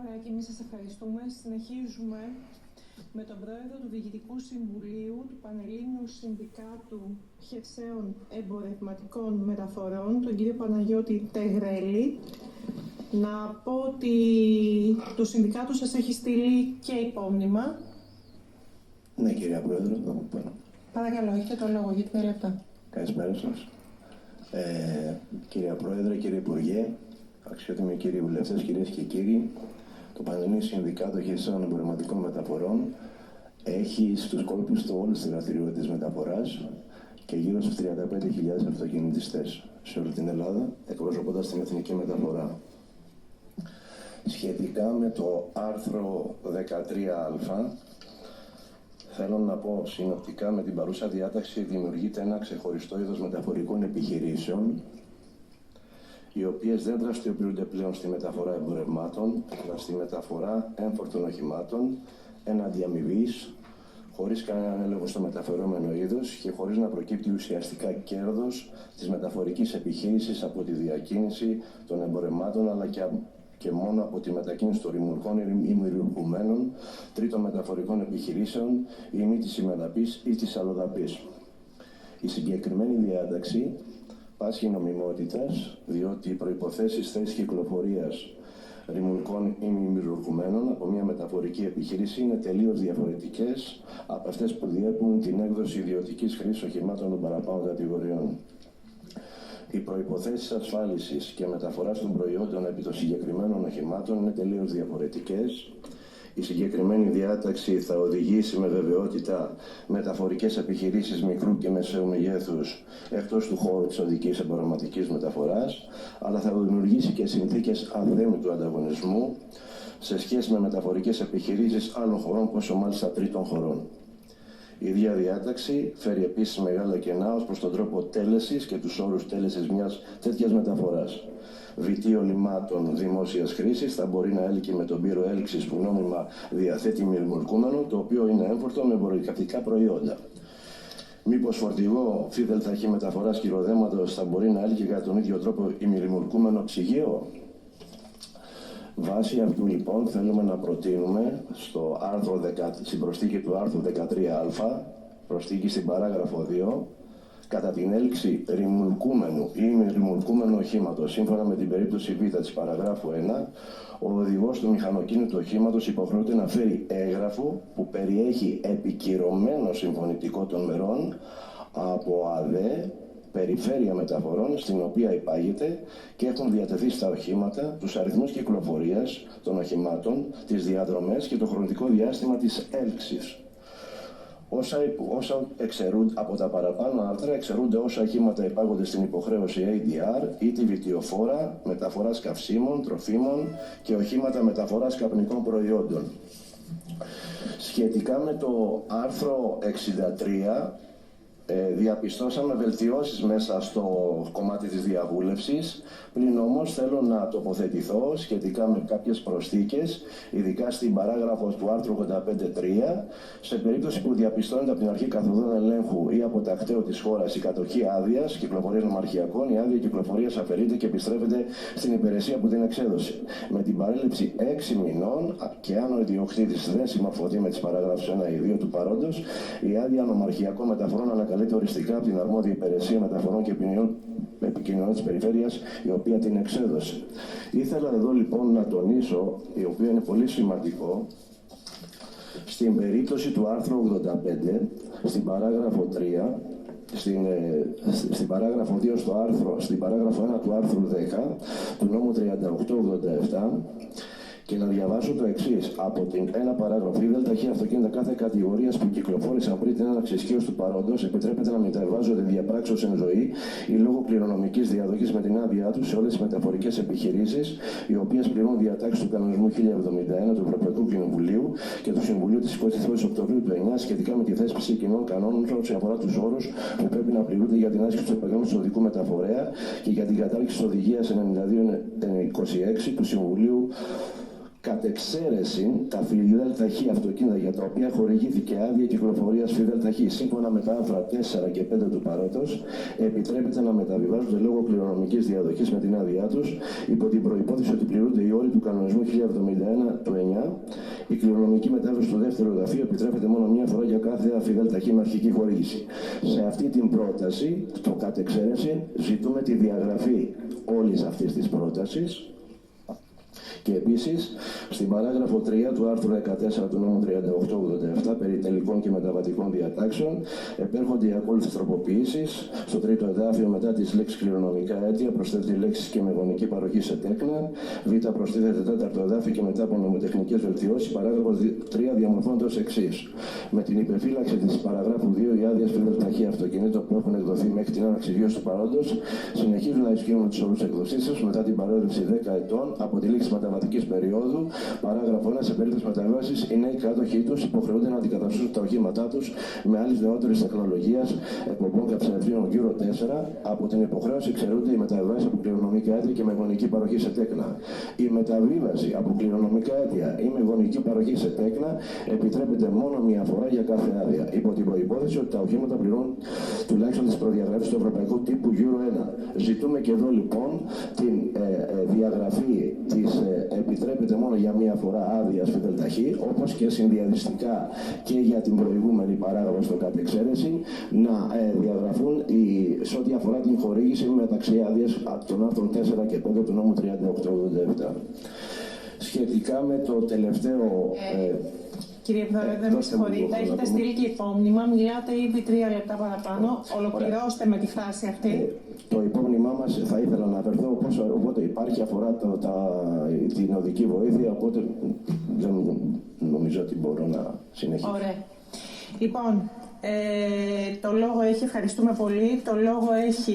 Ωραία, και εμείς σας ευχαριστούμε. Συνεχίζουμε με τον πρόεδρο του Διοικητικού Συμβουλίου του Πανελλήνιου Συνδικάτου Χερσαίων Εμπορευματικών Μεταφορών, τον κύριο Παναγιώτη Τεγρέλη. Να πω ότι το Συνδικάτο σας έχει στείλει και υπόμνημα. Ναι, κυρία Πρόεδρε. Παρακαλώ, έχετε το λόγο για 3 λεπτά. Καλησπέρα σας. Κυρία Πρόεδρε, κύριε Υπουργέ, αξιότιμοι κύριοι βουλευτές, κυρίες και κύριοι, το Πανελλήνιο Συνδικάτο Χερσαίων Εμπορευματικών Μεταφορών έχει στους κόλπους του όλες τις δραστηριότητες μεταφοράς και γύρω στους 35.000 αυτοκινητιστές σε όλη την Ελλάδα, εκπροσωπώντας την εθνική μεταφορά. Σχετικά με το άρθρο 13α, θέλω να πω συνοπτικά, με την παρούσα διάταξη δημιουργείται ένα ξεχωριστό είδος μεταφορικών επιχειρήσεων, οι οποίες δεν δραστηριοποιούνται πλέον στη μεταφορά εμπορευμάτων, αλλά στη μεταφορά έμφορτων οχημάτων, έναντι αμοιβής, χωρίς κανέναν έλεγχο στο μεταφερόμενο είδος και χωρίς να προκύπτει ουσιαστικά κέρδος της μεταφορικής επιχείρησης από τη διακίνηση των εμπορευμάτων, αλλά και μόνο από τη μετακίνηση των ρημουλκών ή μη ρημουλκουμένων τρίτων μεταφορικών επιχειρήσεων ή μη της ημεδαπής ή της αλλοδαπής. Η συγκεκριμένη διάταξη πάσχει νομιμότητας, διότι οι προϋποθέσεις θέσης κυκλοφορίας ρημουλκών ή μη ρημουλκουμένων από μια μεταφορική επιχείρηση είναι τελείως διαφορετικές από αυτές που διέπουν την έκδοση ιδιωτικής χρήσης οχημάτων των παραπάνω κατηγοριών. Οι προϋποθέσεις ασφάλισης και μεταφοράς των προϊόντων επί των συγκεκριμένων οχημάτων είναι τελείως διαφορετικές. Η συγκεκριμένη διάταξη θα οδηγήσει με βεβαιότητα μεταφορικές επιχειρήσεις μικρού και μεσαίου μεγέθους εκτός του χώρου της οδικής εμπορευματικής μεταφοράς, αλλά θα δημιουργήσει και συνθήκες αθέμητου ανταγωνισμού σε σχέση με μεταφορικές επιχειρήσεις άλλων χωρών, πόσο μάλιστα τρίτων χωρών. Η ίδια διάταξη φέρει επίσης μεγάλα κενά ως προς τον τρόπο τέλεσης και τους όρους τέλεσης μιας τέτοιας μεταφοράς. Βιτίο λιμάτων δημόσιας χρήσης θα μπορεί να έλκει με τον πύρο έλξης που νόμιμα διαθέτει μη ρημουλκούμενο, το οποίο είναι έμφορτο με εμπορευματικά προϊόντα. Μήπως φορτηγό φίδελ ταχύ μεταφοράς κυροδέματος θα μπορεί να έλκει κατά τον ίδιο τρόπο ημιρημουλκούμενο ψυγείο. Βάσει αυτού λοιπόν θέλουμε να προτείνουμε στην προσθήκη του άρθρου 13α, προσθήκη στην παράγραφο 2, κατά την έλξη ρημουλκούμενου ή μη ρημουλκούμενου οχήματος, σύμφωνα με την περίπτωση Β της παραγράφου 1, ο οδηγός του μηχανοκίνητου οχήματος υποχρεούται να φέρει έγγραφο που περιέχει επικυρωμένο συμφωνητικό των μερών από ΑΔΕ, περιφέρεια μεταφορών στην οποία υπάγεται, και έχουν διατεθεί στα οχήματα τους αριθμούς κυκλοφορίας των οχημάτων, τις διαδρομές και το χρονικό διάστημα της έλξης. Όσα εξαιρούνται από τα παραπάνω άρθρα, εξαιρούνται όσα οχήματα υπάγονται στην υποχρέωση ADR ή τη βιτιοφόρα μεταφοράς καυσίμων, τροφίμων και οχήματα μεταφοράς καπνικών προϊόντων. Σχετικά με το άρθρο 63, διαπιστώσαμε βελτιώσεις μέσα στο κομμάτι της διαβούλευσης, πλην όμως θέλω να τοποθετηθώ σχετικά με κάποιες προσθήκες, ειδικά στην παράγραφο του άρθρου 85.3, σε περίπτωση που διαπιστώνεται από την αρχή καθοδόν ελέγχου ή από τακτέο της χώρας η κατοχή άδειας κυκλοφορίας νομαρχιακών, η άδεια κυκλοφορίας αφαιρείται και επιστρέφεται στην υπηρεσία που την εξέδωσε. Με την παρέλειψη 6 μηνών και αν ο ιδιοκτήτης δεν συμμορφωθεί με τις παραγράφους 1 ή 2 του παρόντος, η άδεια νομαρχιακών μεταφορών ανακαλείται οριστικά από την αρμόδια υπηρεσία μεταφορών και επικοινωνιών της περιφέρειας, η οποία την εξέδωσε. Ήθελα εδώ λοιπόν να τονίσω, η οποία είναι πολύ σημαντικό, στην περίπτωση του άρθρου 85, στην παράγραφο 3, στην παράγραφο 2 στην παράγραφο 1 του άρθρου 10 του νόμου 3887, και να διαβάσω το εξής. Από την 1 παράγραφο, είδα ταχύ αυτοκίνητα κάθε κατηγορία που κυκλοφόρησαν πριν την έναρξη ισχύως του παρόντος, επιτρέπεται να μεταβάζονται διαπράξεως εν ζωή ή λόγω κληρονομικής διαδοχής με την άδειά τους σε όλες τις μεταφορικές επιχειρήσεις, οι οποίες πληρούν διατάξεις του κανονισμού 1071 του Ευρωπαϊκού Κοινοβουλίου και του Συμβουλίου της 22 Οκτωβρίου του 2009 σχετικά με τη θέσπιση κοινών κανόνων όσον αφορά τους όρους που πρέπει να πληρούνται για την άσκηση του επαγγέλματος του οδικού μεταφορέα και για την κατάργηση της οδηγίας 92-26 του Συμβουλίου Κατ' εξαίρεση, τα ΦΔΧ αυτοκίνητα για τα οποία χορηγήθηκε άδεια κυκλοφορίας ΦΔΧ σύμφωνα με τα άρθρα 4 και 5 του παρόντος, επιτρέπεται να μεταβιβάζονται λόγω κληρονομικής διαδοχής με την άδειά τους, υπό την προϋπόθεση ότι πληρούνται οι όροι του κανονισμού 1071 του 9. Η κληρονομική μετάβαση στο δεύτερο εδαφείο επιτρέπεται μόνο μία φορά για κάθε ΦΔΧ με αρχική χορήγηση. Σε αυτή την πρόταση, το κατ' εξαίρεση, ζητούμε τη διαγραφή όλης αυτής της πρότασης. Και επίσης, στην παράγραφο 3 του άρθρου 14 του νόμου 3887 περί τελικών και μεταβατικών διατάξεων επέρχονται οι ακόλουθες τροποποιήσεις. Στο τρίτο εδάφιο, μετά τις λέξεις κληρονομικά αίτια, προσθέτει λέξεις και με γονική παροχή σε τέκνα. Β. Προστίθεται τέταρτο εδάφιο και μετά από νομοτεχνικές βελτιώσεις, παράγραφο 3 διαμορφώνεται ως εξής. Με την υπερφύλαξη της παραγράφου 2, οι άδειες ΦΔΧ αυτοκινήτων που έχουν εκδοθεί μέχρι την έναρξη ισχύως του παρόντος συνεχίζουν να ισχύουν με τους όρους εκδοσής τους μετά την παρέλευση 10 ετών από τη λήξη μεταβατικής περίοδου. Παράγραφο 1. Σε περίπτωση μεταβίβασης, οι νέοι κάτοχοι τους υποχρεούνται να αντικαταστήσουν τα οχήματά τους με άλλης νεότερης τεχνολογίας εκπομπών καυσαερίων Euro 4. Από την υποχρέωση εξαιρούνται οι μεταβίβασεις από κληρονομικά αίτια και με γονική παροχή σε τέκνα. Η μεταβίβαση από κληρονομικά αίτια ή με γονική παροχή σε τέκνα επιτρέπεται μόνο μία φορά για κάθε άδεια, υπό την προϋπόθεση ότι τα οχήματα πληρώνουν τουλάχιστον τις προδιαγραφές του ευρωπαϊκού τύπου Euro 1. Ζητούμε και εδώ λοιπόν την διαγραφή της επιτρέπεται μόνο για μία φορά άδειας ΦΔΧ, όπως και συνδυαδιστικά και για την προηγούμενη παράγραφο στο κατ' εξαίρεση, να διαγραφούν σε ό,τι αφορά την χορήγηση μεταξύ άδειας των άρθρων 4 και 5 του νόμου 3887. Σχετικά με το τελευταίο... Κύριε Πρόεδρε, με συγχωρείτε, έχετε στείλει και υπόμνημα, μιλάτε ήδη 3 λεπτά παραπάνω. Ολοκληρώστε με τη φράση αυτή. Το υπόμνημά μας θα ήθελα να αναφερθώ, οπότε υπάρχει αφορά την οδική βοήθεια, οπότε δεν νομίζω ότι μπορώ να συνεχίσω. Ωραία. Λοιπόν, το λόγο έχει, ευχαριστούμε πολύ, το λόγο έχει